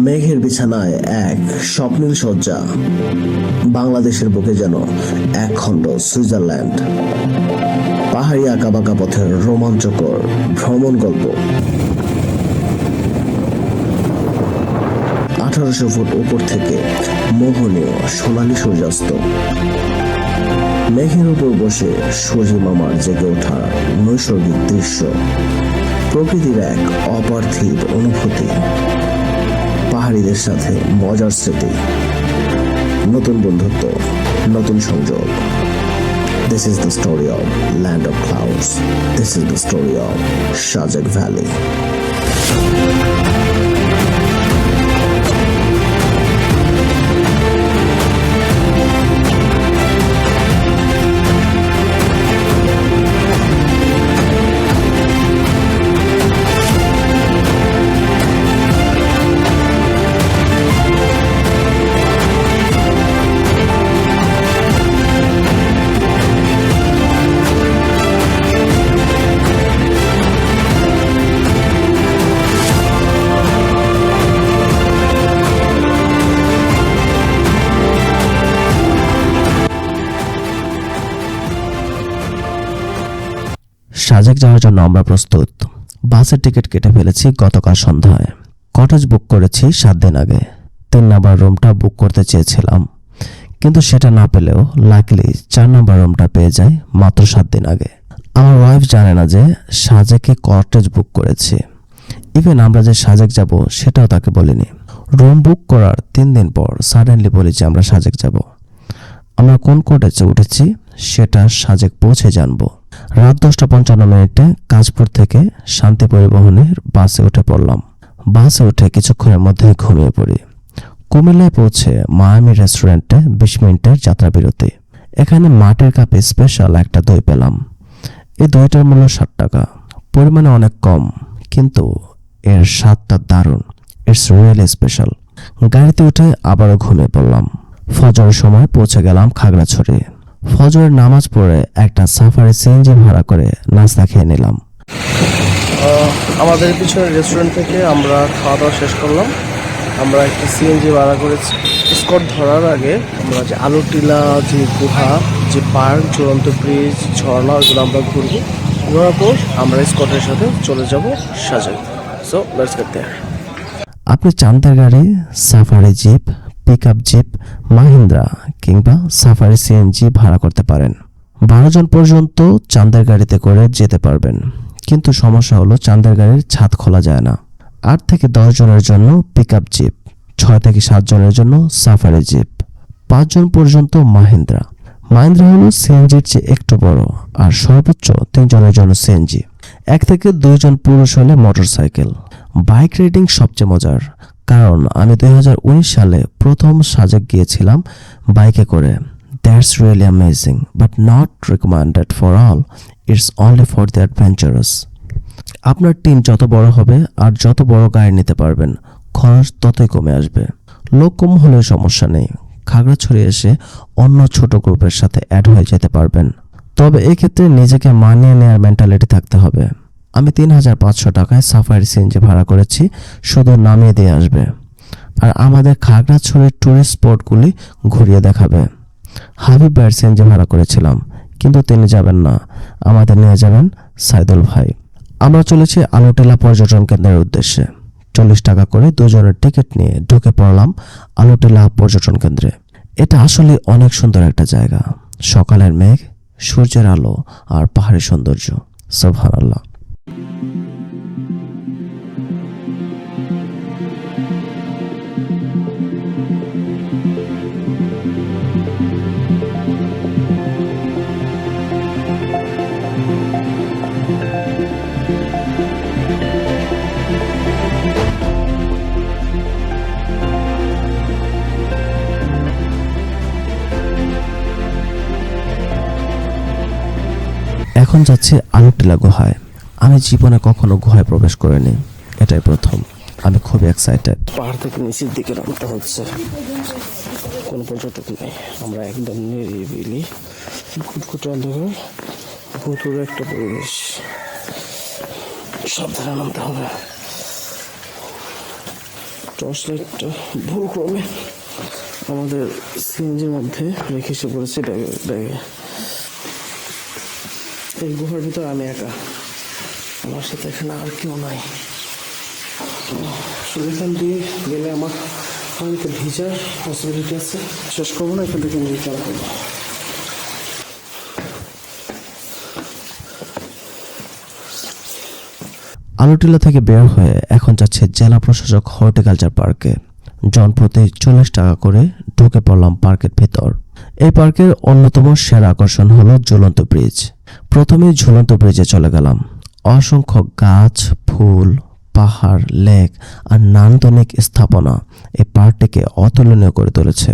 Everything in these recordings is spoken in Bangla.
মেঘের বিছানায় এক স্বপ্নের শয্যা, বাংলাদেশের বুকে যেন এক খণ্ড সুইজারল্যান্ড। পাহাড়ি আঁকাবাঁকা পথের রোমাঞ্চকর ভ্রমণ গল্প। 1800 ফুট উপর থেকে মোহনীয় সোনালী সূর্যাস্ত। মেঘের উপর বসে সূর্যি মামার জেগে ওঠা নৈসর্গিক দৃশ্য, প্রকৃতির এক অপার্থিব অনুভূতি। পাহাড়িদের সাথে মজার স্মৃতি, নতুন বন্ধুত্ব, নতুন সংযোগ। This is the story of Land of Clouds. This is the story of Shajak Valley. Sajek যাওয়ার জন্য আমরা প্রস্তুত। বাসের টিকিট কেটে ফেলেছি গতকাল সন্ধ্যায়। কটেজ বুক করেছি 7 দিন আগে। 3 নম্বর রুমটা বুক করতে চেয়েছিলাম, কিন্তু সেটা না পেলেও লাকিলি 4 নম্বর রুমটা পেয়ে যাই মাত্র 7 দিন আগে। আমার ওয়াইফ জানে না যে সাজেকে কটেজ বুক করেছি। ইভেন আমরা যে সাজেক যাব সেটাও তাকে বলিনি। রুম বুক করার 3 দিন পর সাডেনলি বলি যে আমরা সাজেক যাব। আমরা কোন কটেজে উঠেছি সেটা সাজেক পৌঁছে জানবো। রাত 10:55 কাজপুর থেকে শান্তি পরিবহনের বাসে উঠে পড়লাম। বাসে উঠে কিছুক্ষণের মধ্যেই ঘুমিয়ে পড়ি। কুমিল্লায় পৌঁছে মায়ামি রেস্টুরেন্টে 20 মিনিটের যাত্রা বিরতি। এখানে মাটির কাপে স্পেশাল একটা দই পেলাম। এই দইটার মূল্য 60 টাকা। পরিমাণে অনেক কম, কিন্তু এর স্বাদটা দারুণ। It's really special. গাড়িতে উঠে আবারও ঘুমিয়ে পড়লাম। ফজরের সময় পৌঁছে গেলাম খাগড়াছড়ি। ফজরের নামাজ পড়ে একটা সাফারি সিএনজি ভাড়া করে নাস্তা খেয়ে নিলাম। আমাদের পিছনের রেস্টুরেন্ট থেকে আমরা খাওয়া দাওয়া শেষ করলাম। আমরা একটা সিএনজি ভাড়া করেছি। স্কট ধরার আগে আমরা যে আলুটিলা, যে গুহা, যে পার্ক, ঝুলন্ত ব্রিজ, ঝর্ণা, ওইগুলো আমরা ঘুরবো। ঘোরার পর আমরা স্কটের সাথে চলে যাব Sajek. So let's get there. আপনি চান্দের গাড়ি, safari jeep, pickup jeep, Mahindra কিংবা সাফারি সিএনজি ভাড়া করতে পারেন। 12 জন পর্যন্ত চান্দের গাড়িতে করে যেতে পারবেন, কিন্তু সমস্যা হলো চান্দের গাড়ির ছাদ খোলা যায় না। 8 থেকে 10 জনের জন্য পিকআপ জিপ, 6 থেকে 7 জনের জন্য সাফারি জিপ, 5 জন পর্যন্ত মাহিন্দ্রা। মাহিন্দ্রা হলো সিএনজির চেয়ে একটু বড়, আর সর্বোচ্চ 3 জনের জন্য সিএনজি। 1 থেকে 2 জন পুরুষ হলে মোটরসাইকেল। বাইক রাইডিং সবচেয়ে মজার, কারণ আমি 2019 সালে প্রথম সাজেক গিয়েছিলাম বাইকে করে। That's really amazing, but not recommended for all. It's only for the adventurous. আপনার টিম যত বড় হবে আর যত বড় গাড়ি নিতে পারবেন, খরচ ততই কমে আসবে। লোক কম হলেও সমস্যা নেই, খাগড়াছড়ি এসে অন্য ছোট গ্রুপের সাথে অ্যাড হয়ে যেতে পারবেন। তবে এক্ষেত্রে নিজেকে মানিয়ে নেওয়ার মেন্টালিটি থাকতে হবে। আমি 3500 টাকায় সাফারি সিএনজি ভাড়া করেছি, শুধু নামিয়ে দিয়ে আসবে আর আমাদের খাগড়াছড়ির টুরিস্ট স্পটগুলি ঘুরিয়ে দেখাবে। হাবিব ভাইয়ের সিএনজি ভাড়া করেছিলাম, কিন্তু তিনি যাবেন না, আমাদের নিয়ে যাবেন সাইদুল ভাই। আমরা চলেছি আলুটিলা পর্যটন কেন্দ্রের উদ্দেশ্যে। 40 টাকা করে 2 জনের টিকিট নিয়ে ঢুকে পড়লাম আলুটিলা পর্যটন কেন্দ্রে। এটা আসলে অনেক সুন্দর একটা জায়গা। সকালের মেঘ, সূর্যের আলো আর পাহাড়ি সৌন্দর্য, সুবহানাল্লাহ। এখন যাচ্ছি আলুটিলা গুহায়। আমি জীবনে কখনো গুহায় প্রবেশ করিনি, এটাই প্রথম। আমি খুবই এক্সাইটেড। পাহাড় থেকে নিচের দিকে নামতে হচ্ছে, কোনো পর্যটক নেই। আমরা একদম নিরিবিলি, ঘুটঘুটে অন্ধকার, ভুতুরে একটা পরিবেশ। সাবধানে নামতে হবে। টর্চ লাইটটা ভুলক্রমে আমাদের সিএনজির মধ্যে রেখে এসে পড়েছি ব্যাগে। এই গুহার ভিতর আমি একা, আমার সাথে এখানে আর কেউ নাই। আসলে এখান দিয়ে গেলে আমার অনেকে ভিজার পসিবিলিটি আছে। শেষ করবো না, এখান থেকে আমি রিটার্ন করবো। আলুটিলা থেকে বের হয়ে এখন যাচ্ছে জেলা প্রশাসক হর্টিকালচার পার্কে। জনপ্রতি 40 টাকা করে ঢুকে পড়লাম পার্কের ভিতর। এই পার্কের অন্যতম সেরা আকর্ষণ হলো ঝুলন্ত ব্রিজ। প্রথমেই ঝুলন্ত ব্রিজে চলে গেলাম। অসংখ্য গাছ, ফুল, পাহাড়, লেক আর নান্দনিক স্থাপনা এই পার্কটিকে অতুলনীয় করে তুলেছে।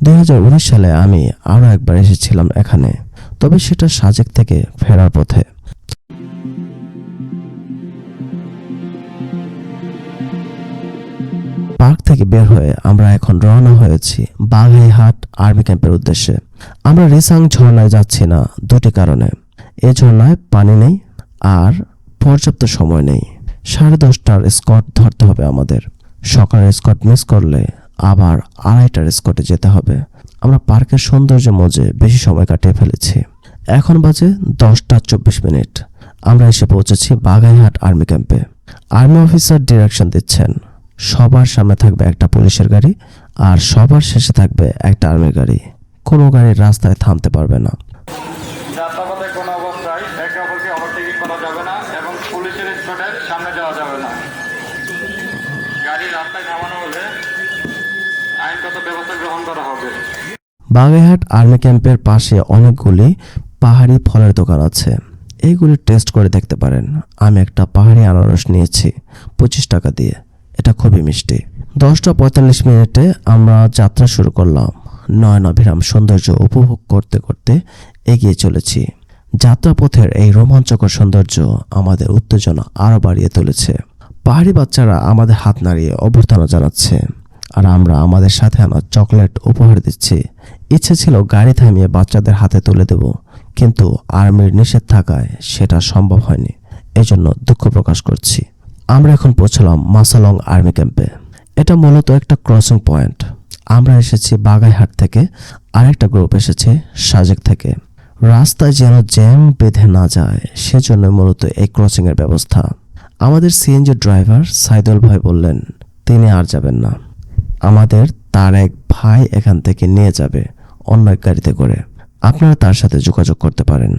2019 সালে আমি আরও একবার এসেছিলাম এখানে, তবে সেটা সাজেক থেকে ফেরার পথে। পার্ক থেকে বের হয়ে আমরা এখন রওনা হয়েছি বাঘাইহাট আর্মি ক্যাম্পের উদ্দেশ্যে। আমরা রিসাং ঝর্ণায় যাচ্ছি না দুটি কারণে। এই ঝর্ণায় পানি নেই আর পর্যাপ্ত সময় নেই। 10:30টার স্কট ধরতে হবে আমাদের। সকালের স্কট মিস করলে আবার 2:30টার স্কটে যেতে হবে। আমরা পার্কের সৌন্দর্য মজে বেশি সময় কাটিয়ে ফেলেছি। এখন বাজে 10:24। আমরা এসে পৌঁছেছি বাঘাইহাট আর্মি ক্যাম্পে। আর্মি অফিসার ডিরেকশন দিচ্ছেন, সবার সামনে থাকবে একটা পুলিশের গাড়ি আর সবার শেষে থাকবে একটা আর্মির গাড়ি। কোনো গাড়ি রাস্তায় থামতে পারবে না। যাত্রাপথে কোনো অবস্থায় একে অপরকে ওভারটেকিং করা যাবে না এবং পুলিশের স্পটের সামনে যাওয়া যাবে না। গাড়ি রাস্তায় থামানো হলে আইনগত ব্যবস্থা গ্রহণ করা হবে। বাগেরহাট আর্মি ক্যাম্পের পাশে অনেকগুলি পাহাড়ি ফলের দোকান আছে। এইগুলি টেস্ট করে দেখতে পারেন। আমি একটা পাহাড়ি আনারস নিয়েছি 25 টাকা দিয়ে। এটা খুবই মিষ্টি। 10:45 আমরা যাত্রা শুরু করলাম। নয়নাভিরাম সৌন্দর্য উপভোগ করতে করতে এগিয়ে চলেছি। যাত্রাপথের এই রোমাঞ্চকর সৌন্দর্য আমাদের উত্তেজনা আরও বাড়িয়ে তুলেছে। পাহাড়ি বাচ্চারা আমাদের হাত নাড়িয়ে অভ্যর্থনা জানাচ্ছে আর আমরা আমাদের সাথে আনা চকলেট উপহার দিচ্ছি। ইচ্ছে ছিল গাড়ি থামিয়ে বাচ্চাদের হাতে তুলে দেব, কিন্তু আর্মির নিষেধ থাকায় সেটা সম্ভব হয়নি। এজন্য দুঃখ প্রকাশ করছি। আমরা এখন পৌঁছলাম মাসালং আর্মি ক্যাম্পে। এটা মূলত একটা ক্রসিং পয়েন্ট। আমরা এসেছি বাগাইহাট থেকে, আরেকটা গ্রুপ এসেছে সাজেক থেকে। রাস্তায় যেন জ্যাম বেঁধে না যায় সেজন্য মূলত এই ক্রসিং এর ব্যবস্থা। আমাদের সিএনজি ড্রাইভার সাইদুল ভাই বললেন তিনি আর যাবেন না, আমাদের তার এক ভাই এখান থেকে নিয়ে যাবে অন্য এক গাড়িতে করে। আপনারা তার সাথে যোগাযোগ করতে পারেন।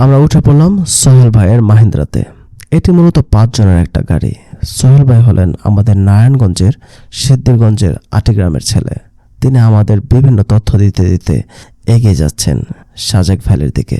আমরা উঠে পড়লাম সোহেল ভাইয়ের মাহিন্দ্রাতে। এটি মূলত 5 জনের একটা গাড়ি। সোহেল ভাই হলেন আমাদের নারায়ণগঞ্জের সিদ্ধিরগঞ্জের আটিগ্রামের ছেলে। তিনি আমাদের বিভিন্ন তথ্য দিতে দিতে এগিয়ে যাচ্ছেন সাজেক ভ্যালির দিকে।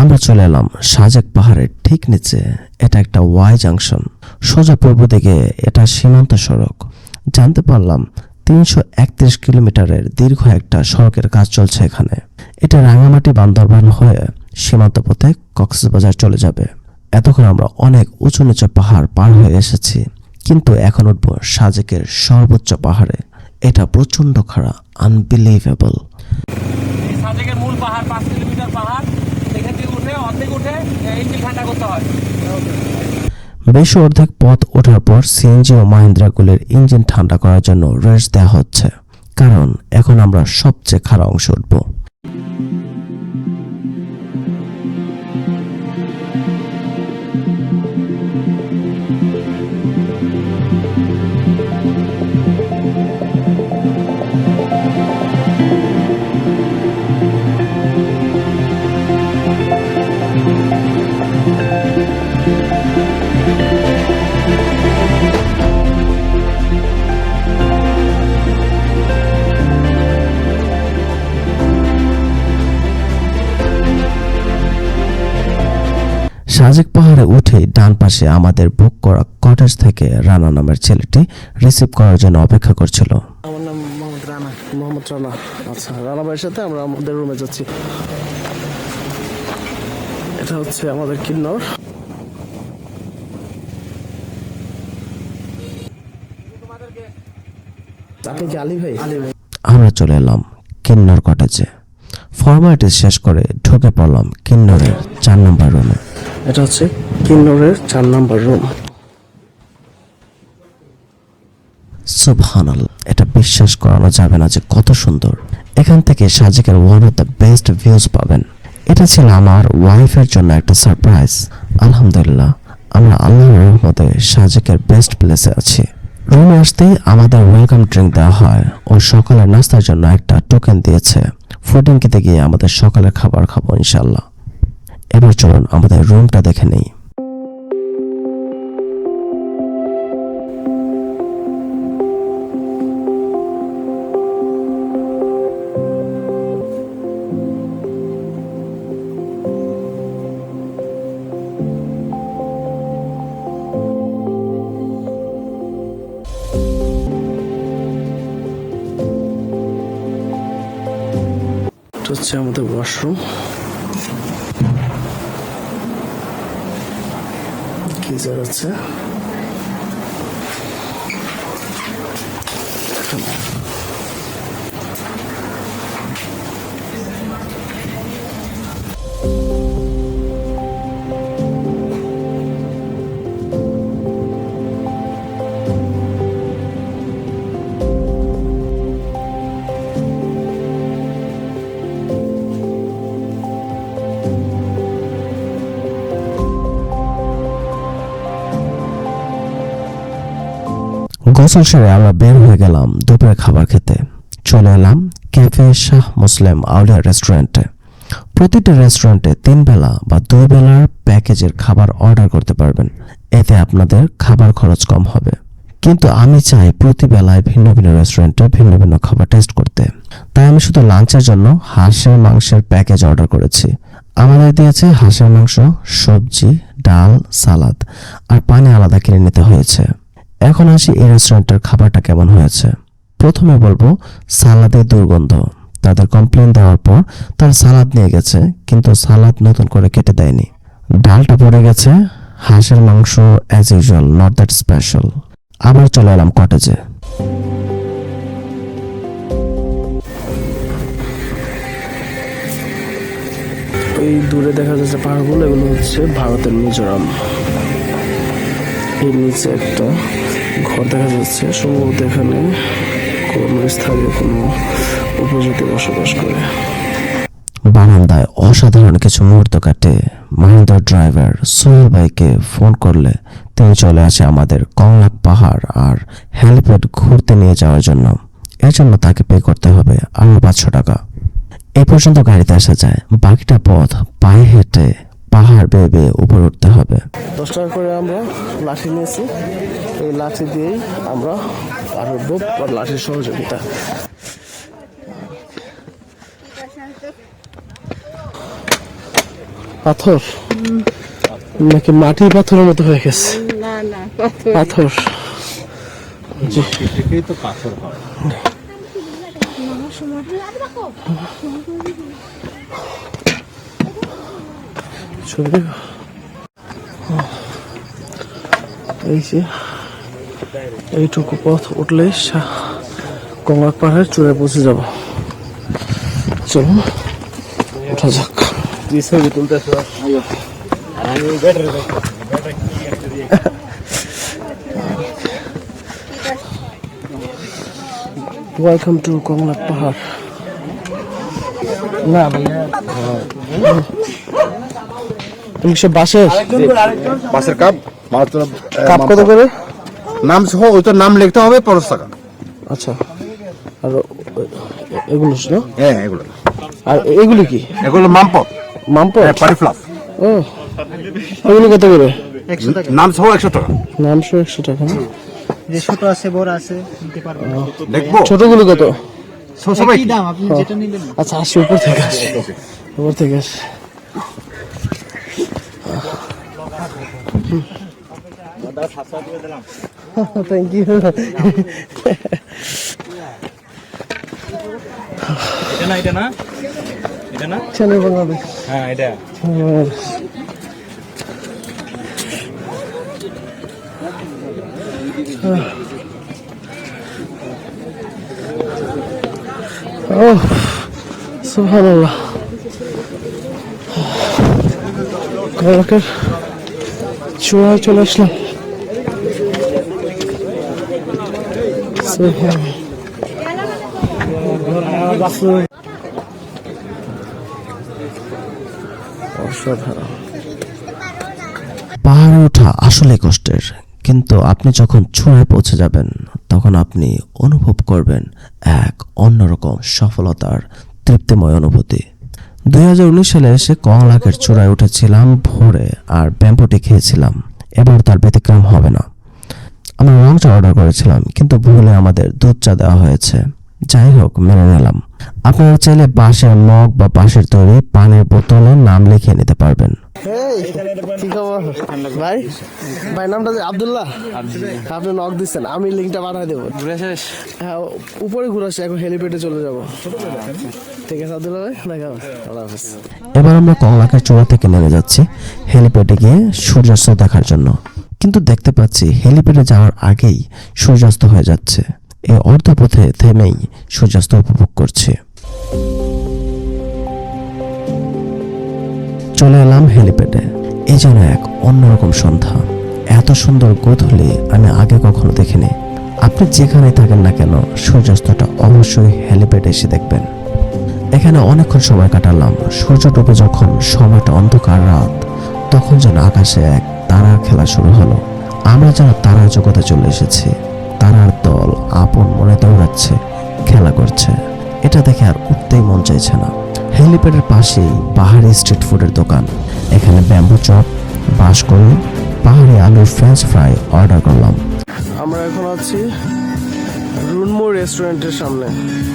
আমরা চলে এলাম সাজেক পাহাড়ের ঠিক নিচে। এটা একটা ওয়াই জাংশন। সোজা পূর্ব দিকে এটা সীমান্ত সড়ক। জানতে পারলাম 331 কিলোমিটারের দীর্ঘ একটা সড়কের কাজ চলছে এখানে। এটা রাঙামাটি বান্দরবান হয়ে সীমান্ত পথে কক্সবাজার চলে যাবে। এতক্ষণ আমরা অনেক উঁচু নিচু পাহাড় পার হয়ে এসেছি, কিন্তু এখন উঠবো সাজেকের সর্বোচ্চ পাহাড়ে। এটা প্রচন্ড খাড়া, আনবিলিভেবল। সাজেকের মূল পাহাড় 5 কিলোমিটার পাহাড়। এখান থেকে উঠে অর্ধেক উঠে ইঞ্জিন ঠান্ডা করতে হয়। বেশি অর্ধেক পথ ওঠার পর সিএনজি ও মাহিন্দ্রাগুলির ইঞ্জিন ঠান্ডা করার জন্য রেস্ট দেওয়া হচ্ছে, কারণ এখন আমরা সবচেয়ে খারাপ অংশ উঠব। সাজেক পাহাড়ে উঠে ডান পাশে আমাদের বুক করা কটেজ থেকে রানা নামের ছেলেটি রিসিভ করার জন্য অপেক্ষা করছিল। আমার নাম মোহাম্মদ রানা। মোহাম্মদ রানা। আচ্ছা, রানা ভাইয়ের সাথে আমরা আমাদের রুমে যাচ্ছি। এটা হচ্ছে আমাদের কিন্নর। আপনি কি আলী ভাই? আমরা চলে এলাম কিন্নর কটেজে। ফর্মালিটি শেষ করে ঢুকে পড়লাম কিন্নরের 4 নম্বর রুমে। এটা হচ্ছে কিন্নরের 4 নম্বর রুম। সুবহানাল্লাহ, এটা বিশ্বাস করানো যাবে না যে কত সুন্দর। এখান থেকে সাজেকের one of the best views পাবেন। এটা ছিল আমার ওয়াইফের জন্য একটা সারপ্রাইজ। আলহামদুলিল্লাহ, আমরা আল্লাহর রহমতে সাজেকের বেস্ট প্লেসে আছি। রুমে আসতেই আমাদের ওয়েলকাম ড্রিঙ্ক দেওয়া হয় ও সকালের নাস্তার জন্য একটা টোকেন দিয়েছে। ফুডিংকিতে গিয়ে আমাদের সকালের খাবার খাবো ইনশাল্লাহ। এবার চলুন আমাদের রুমটা দেখে নেই। এটা হচ্ছে আমাদের ওয়াশরুম। গিজার আছে। গোসল সেরে আমরা বের হয়ে গেলাম দুপুরে খাবার খেতে। চলে এলাম ক্যাফে শাহ মুসলিম আউলিয়া রেস্টুরেন্টে। প্রতিটা রেস্টুরেন্টে 3 বেলা বা 2 বেলার প্যাকেজের খাবার অর্ডার করতে পারবেন। এতে আপনাদের খাবার খরচ কম হবে। কিন্তু আমি চাই প্রতি বেলায় ভিন্ন ভিন্ন রেস্টুরেন্টে ভিন্ন ভিন্ন খাবার টেস্ট করতে। তাই আমি শুধু লাঞ্চের জন্য হাঁসের মাংসের প্যাকেজ অর্ডার করেছি। আমাদের দিয়েছে হাঁসের মাংস, সবজি, ডাল, সালাদ আর পানি আলাদা কিনে নিতে হয়েছে। এখন আসি এই রেস্টুরেন্টের খাবারটা কেমন হয়েছে। প্রথমে বলবো সালাদের দুর্গন্ধ। তাদের কমপ্লেন দেওয়ার পর তারা সালাদ নিয়ে গেছে, কিন্তু সালাদ নতুন করে কেটে দেয়নি। ডালটা পড়ে গেছে। হাঁসের মাংস as usual, not that special. আবার চলে এলাম কটেজে। ওই দূরে দেখা যাচ্ছে পাহাড়গুলো, এগুলো হচ্ছে ভারতের মিজোরাম। এর নিচে একটা ঘর দেখা যাচ্ছে, সম্ভবত এখানে কোনো স্থানীয় কোনো উপজাতি বসবাস করে। বারান্দায় অসাধারণ কিছু মুহূর্ত কাটে। মাহিন্দ্রার ড্রাইভার সোহেল ভাইকে ফোন করলে তিনি চলে আসে আমাদের কংলাক পাহাড় আর হেলিপ্যাড ঘুরতে নিয়ে যাওয়ার জন্য। এর জন্য তাকে পে করতে হবে আরো 500 টাকা। এই পর্যন্ত গাড়িতে আসা যায়, বাকিটা পথ পায়ে হেঁটে পাহাড় বেয়ে বেয়ে উপরে উঠতে হবে। 10 টাকা করে আমরা লাঠি নিয়েছি। এই লাঠি দিয়েই আমরা পার হবো, আর লাঠির সহযোগিতা। পাথর নাকি মাটির পাথরের মতো হয়ে গেছে? না না পাথর। জি। তো পাথর হয়। ছবি দেখো। এই যে এইটুকু পথ উঠলে কংলাক পাহাড়ের চূড়ায় পৌঁছে যাব। চলুন ওঠা যাক। ছবি তুলতেছ? ওয়েলকাম টু কংলাক পাহাড়। না ভাইয়া, তুমি সব বাসের বাসের কাপ মাত্র কাপ কত করে? নাম সহ ওইটার নাম লিখতে হবে 50 টাকা। আচ্ছা, আর এগুলো না? হ্যাঁ এগুলো, আর এগুলি কি? এগুলো মামপট, মামপট? পারিফ্লাস। ও, এগুলো কত করে? নাম সহ 100 টাকা। নাম 100 টাকা না? যে ছোট আছে বড় আছে নিতে পারবেন। দেখবো ছোটগুলো কত? সবাই কি দাম আপনি যেটা নিবেন? আচ্ছা, আসি উপর থেকে আসি, উপর থেকে আসি। Thank you. এটা না, এটা না, এটা না। চ্যানেল বাংলাদেশ। হ্যাঁ এটা। ও সুবহানাল্লাহ, কলাকের চূড়ায় চলে আসলাম। অসাধারণ। পাহাড়ে ওঠা আসলে কষ্টের, কিন্তু আপনি যখন চূড়ায় পৌঁছে যাবেন তখন আপনি অনুভব করবেন এক অন্যরকম সফলতার তৃপ্তিময় অনুভূতি। 2019 সালে এসে কংলাকের চূড়ায় উঠেছিলাম ভোরে আর ব্যাম্বুটি খেয়েছিলাম। এবার তার ব্যতিক্রম হবে না। আমরা রং চা অর্ডার করেছিলাম, কিন্তু ভুলে আমাদের দুধ চা দেওয়া হয়েছে। যাই হোক, মেনে নিলাম। আপনারা চাইলে বাঁশের মগ বা বাঁশের তৈরি পানির বোতলে নাম লিখিয়ে নিতে পারবেন। কি খবর ভাই? ভাই নামটা যে আব্দুল্লাহ, আপনি নক দিচ্ছেন, আমি লিঙ্কটা পাঠিয়ে দেবো। হ্যাঁ, উপরে ঘুরে আসছে, এখন হেলিপ্যাডে চলে যাবো। ঠিক আছে আব্দুল্লাহ ভাই, দেখা হবে, আল্লাহ হাফেজ। এবার আমরা কংলাকের চূড়া থেকে নেমে যাচ্ছি হেলিপ্যাডে গিয়ে সূর্যাস্ত দেখার জন্য, কিন্তু দেখতে পাচ্ছি হেলিপ্যাডে যাওয়ার আগেই সূর্যাস্ত হয়ে যাচ্ছে। এই অর্ধপথে থেমেই সূর্যাস্ত উপভোগ করছি। চলে এলাম হেলিপ্যাডে। এই যেন এক অন্যরকম সন্ধ্যা। এত সুন্দর গোধূলি আমি আগে কখনো দেখিনি। আপনি যেখানে থাকেন না কেন, সূর্যাস্তটা অবশ্যই হেলিপ্যাডে এসে দেখবেন। এখানে অনেকক্ষণ সময় কাটালাম। সূর্য ডুবে যখন সময়টা অন্ধকার রাত, তখন যেন আকাশে এক তারার খেলা শুরু হলো। আমরা যেন তারার জগতে চলে এসেছি। তারার দল আপন মনে দৌড়াচ্ছে, খেলা করছে। এটা দেখে আর উঠতেই মন চাইছে না। হেলিপ্যাডের পাশেই পাহাড়ি স্ট্রিট ফুডের দোকান। এখানে ব্যাম্বু চপ, বাঁশকড়ি, পাহাড়ি আলুর ফ্রেঞ্চ ফ্রাই অর্ডার করলাম। আমরা এখন আছি রুনমোর রেস্টুরেন্টের সামনে।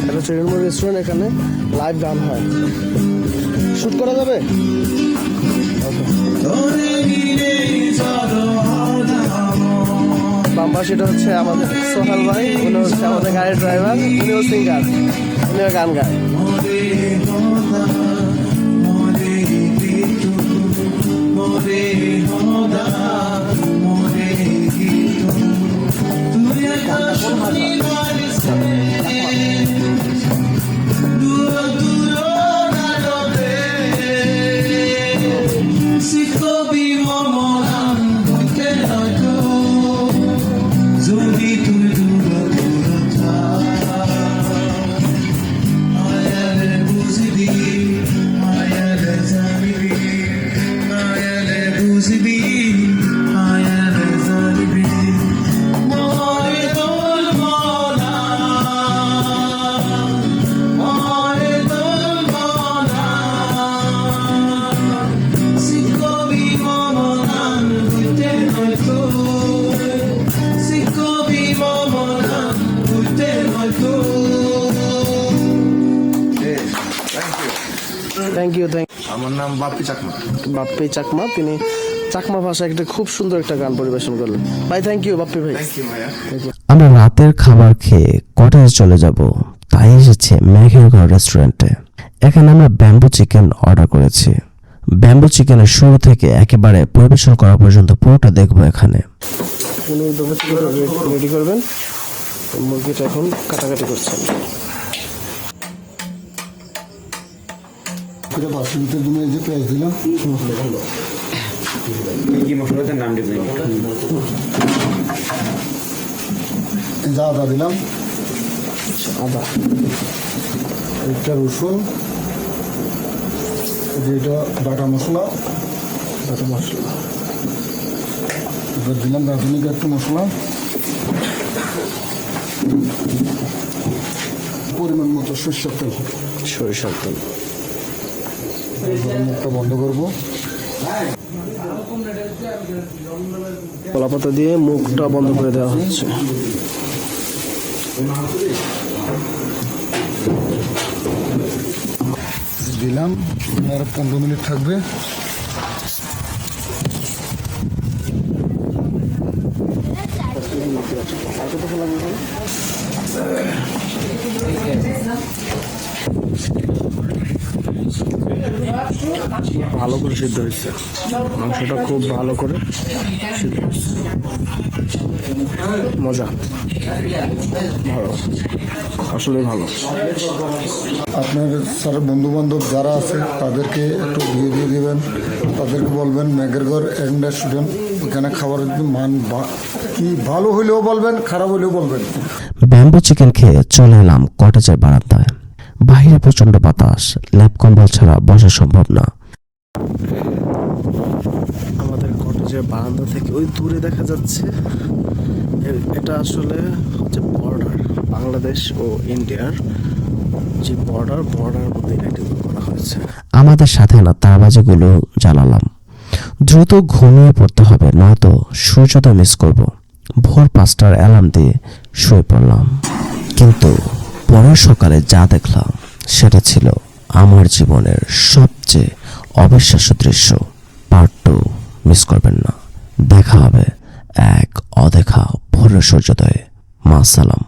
এটা হচ্ছে রুনমোর রেস্টুরেন্ট, এখানে লাইভ গান হয়। শুট করা যাবে? বাম পাশে এটা হচ্ছে আমাদের সোহাল ভাই, উনি হচ্ছে আমাদের গাড়ির ড্রাইভার, উনিও সিঙ্গার, উনিও গান গায়। Thank you. আমার নাম বাপ্পি চাকমা। বাপ্পি চাকমা, তিনি চাকমা ভাষায় একটা খুব সুন্দর একটা গান পরিবেশন করলেন। ভাই থ্যাংক ইউ বাপ্পি ভাই। আমরা রাতের খাবার খেয়ে কটেজে চলে যাব, তাই এসেছে মেঘের ঘর রেস্টুরেন্টে। এখানে আমরা ব্যাম্বু চিকেন অর্ডার করেছি। ব্যাম্বু চিকেনের শুরু থেকে একেবারে পরিবেশন করা পর্যন্ত পুরোটা দেখবো এখানে। উনি রেডি করবেন, মুরগিটা এখন কাটাকাটি করছেন। এটা 5 মিনিটের জন্য এই যে পেঁয়াজ দিলাম, কি মশলাটার নাম দিবেন? এই যে আদা দিলাম, আদা, একটা রসুন, এই যে এটা বাটা মশলা, এবার দিলাম রাঁধুনি একটু মশলা, পরিমাণ মতো সরষের তেল, সরিষার তেল। মুখটা বন্ধ করবো। কলাপাতা দিয়ে মুখটা বন্ধ করে দেওয়া হচ্ছে। দিলাম, আর 15 মিনিট থাকবে। ভালো করে সিদ্ধ হয়েছে মাংসটা, খুব ভালো করে সিদ্ধ হয়েছে। মজা, ভালো, আসলে ভালো। আপনার স্যার বন্ধু বান্ধব যারা আছে তাদেরকে একটু দিয়ে দেবেন, তাদেরকে বলবেন ম্যাকগ্রেগর রেস্টুরেন্ট, ওখানে খাবারের মান কি ভালো হইলেও বলবেন, খারাপ হইলেও বলবেন। ব্যাম্বো চিকেন খেয়ে চলে এলাম কটেজের বারান্দায়। বাইরে প্রচন্ড বাতাস, ল্যাপ কম্বল ছাড়া বসা সম্ভব না। আমাদের কটেজের বারান্দা থেকে ওই দূরে দেখা যাচ্ছে এটা আসলে হচ্ছে বর্ডার, বাংলাদেশ ও ইন্ডিয়ার যে বর্ডার মধ্যে এটা করা হয়েছে। আমাদের সাথে না তারবাজিগুলো জ্বালালাম। দ্রুত ঘুমিয়ে পড়তে হবে, নয়তো সূর্যোদয় মিস করব। ভোর 5টার অ্যালার্ম দিয়ে শুয়ে পড়লাম, কিন্তু পরের সকালে যা দেখলাম সেটা ছিল আমার জীবনের সবচেয়ে অবিশ্বাস্য দৃশ্য। পার্ট 2 মিস করবেন না। দেখা হবে এক অদেখা ভোরের সূর্যোদয়ে। মা সালাম।